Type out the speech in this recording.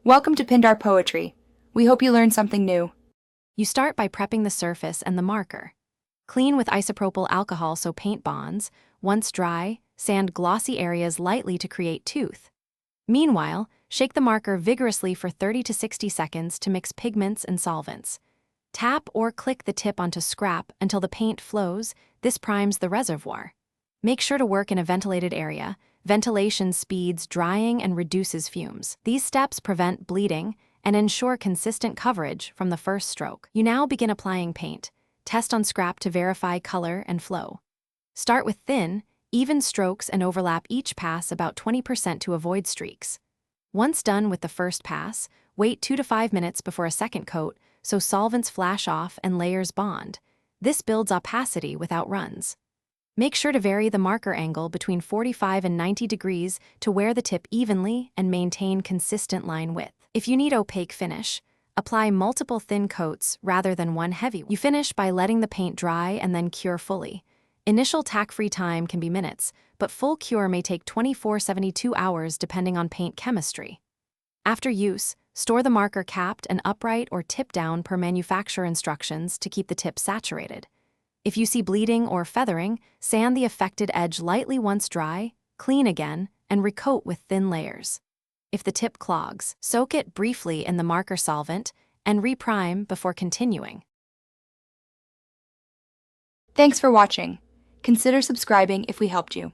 Welcome to Pindar Poetry. We hope you learned something new. You start by prepping the surface and the marker. Clean with isopropyl alcohol so paint bonds. Once dry, sand glossy areas lightly to create tooth. Meanwhile, shake the marker vigorously for 30 to 60 seconds to mix pigments and solvents. Tap or click the tip onto scrap until the paint flows. This primes the reservoir. Make sure to work in a ventilated area. Ventilation speeds drying and reduces fumes. These steps prevent bleeding and ensure consistent coverage from the first stroke. You now begin applying paint. Test on scrap to verify color and flow. Start with thin, even strokes and overlap each pass about 20% to avoid streaks. Once done with the first pass, wait 2 to 5 minutes before a second coat so solvents flash off and layers bond. This builds opacity without runs. Make sure to vary the marker angle between 45 and 90 degrees to wear the tip evenly and maintain consistent line width. If you need opaque finish, apply multiple thin coats rather than one heavy one. You finish by letting the paint dry and then cure fully. Initial tack-free time can be minutes, but full cure may take 24–72 hours depending on paint chemistry. After use, store the marker capped and upright or tip down per manufacturer instructions to keep the tip saturated. If you see bleeding or feathering, sand the affected edge lightly once dry, clean again, and recoat with thin layers. If the tip clogs, soak it briefly in the marker solvent and reprime before continuing. Thanks for watching. Consider subscribing if we helped you.